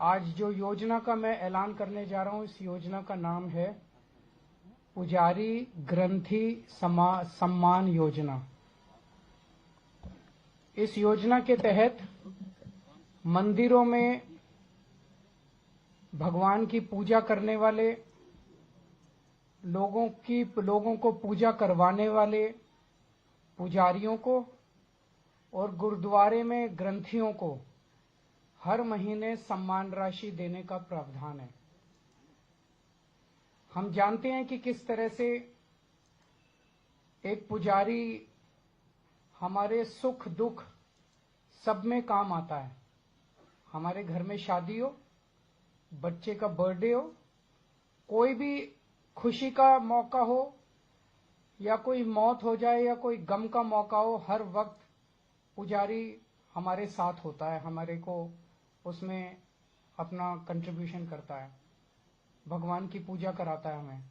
आज जो योजना का मैं ऐलान करने जा रहा हूं, इस योजना का नाम है पुजारी ग्रंथि सम्मान योजना। इस योजना के तहत मंदिरों में भगवान की पूजा करने वाले लोगों को पूजा करवाने वाले पुजारियों को और गुरुद्वारे में ग्रंथियों को हर महीने सम्मान राशि देने का प्रावधान है। हम जानते हैं कि किस तरह से एक पुजारी हमारे सुख दुख सब में काम आता है। हमारे घर में शादी हो, बच्चे का बर्थडे हो, कोई भी खुशी का मौका हो या कोई मौत हो जाए या कोई गम का मौका हो, हर वक्त पुजारी हमारे साथ होता है, हमारे को उसमें अपना कंट्रीब्यूशन करता है, भगवान की पूजा कराता है हमें।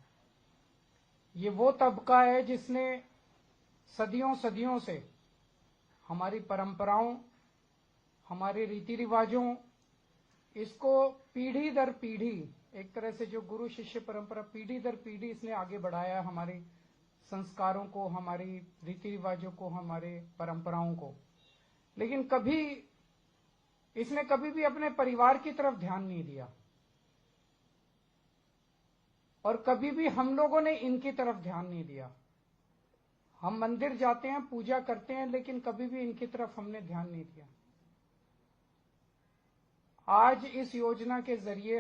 ये वो तबका है जिसने सदियों सदियों से हमारी परंपराओं, हमारे रीति रिवाजों, इसको पीढ़ी दर पीढ़ी, एक तरह से जो गुरु शिष्य परंपरा पीढ़ी दर पीढ़ी इसने आगे बढ़ाया, हमारे संस्कारों को, हमारी रीति रिवाजों को, हमारे परंपराओं को। लेकिन इसने कभी भी अपने परिवार की तरफ ध्यान नहीं दिया और कभी भी हम लोगों ने इनकी तरफ ध्यान नहीं दिया। हम मंदिर जाते हैं, पूजा करते हैं, लेकिन कभी भी इनकी तरफ हमने ध्यान नहीं दिया। आज इस योजना के जरिए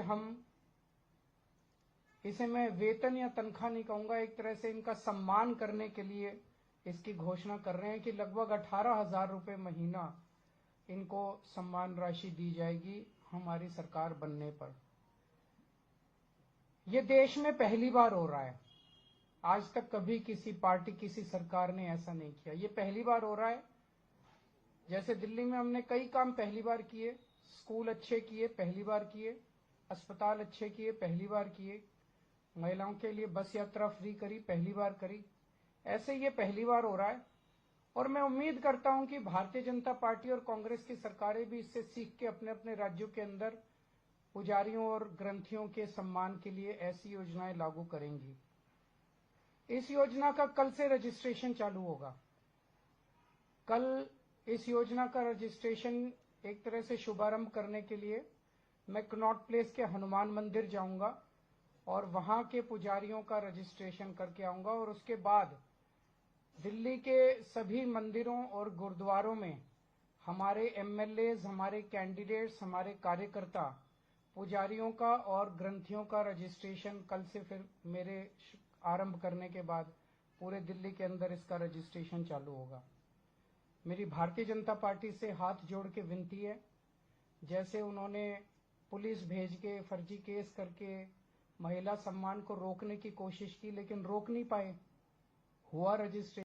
इसे मैं वेतन या तनख्वाह नहीं कहूंगा, एक तरह से इनका सम्मान करने के लिए इसकी घोषणा कर रहे हैं कि लगभग 18,000 रुपये महीना इनको सम्मान राशि दी जाएगी हमारी सरकार बनने पर। यह देश में पहली बार हो रहा है। आज तक कभी किसी पार्टी, किसी सरकार ने ऐसा नहीं किया। ये पहली बार हो रहा है। जैसे दिल्ली में हमने कई काम पहली बार किए, स्कूल अच्छे किए, पहली बार किए, अस्पताल अच्छे किए, पहली बार किए, महिलाओं के लिए बस यात्रा फ्री करी, पहली बार करी। ऐसे ये पहली बार हो रहा है और मैं उम्मीद करता हूं कि भारतीय जनता पार्टी और कांग्रेस की सरकारें भी इससे सीख के अपने अपने राज्यों के अंदर पुजारियों और ग्रंथियों के सम्मान के लिए ऐसी योजनाएं लागू करेंगी। इस योजना का कल से रजिस्ट्रेशन चालू होगा। कल इस योजना का रजिस्ट्रेशन एक तरह से शुभारंभ करने के लिए मैं कनॉट प्लेस के हनुमान मंदिर जाऊंगा और वहां के पुजारियों का रजिस्ट्रेशन करके आऊंगा और उसके बाद दिल्ली के सभी मंदिरों और गुरुद्वारों में हमारे एमएलए, हमारे कैंडिडेट्स, हमारे कार्यकर्ता पुजारियों का और ग्रंथियों का रजिस्ट्रेशन कल से फिर मेरे आरंभ करने के बाद पूरे दिल्ली के अंदर इसका रजिस्ट्रेशन चालू होगा। मेरी भारतीय जनता पार्टी से हाथ जोड़ के विनती है, जैसे उन्होंने पुलिस भेज के फर्जी केस करके महिला सम्मान को रोकने की कोशिश की लेकिन रोक नहीं पाए, हुआ रजिस्ट्रेशन।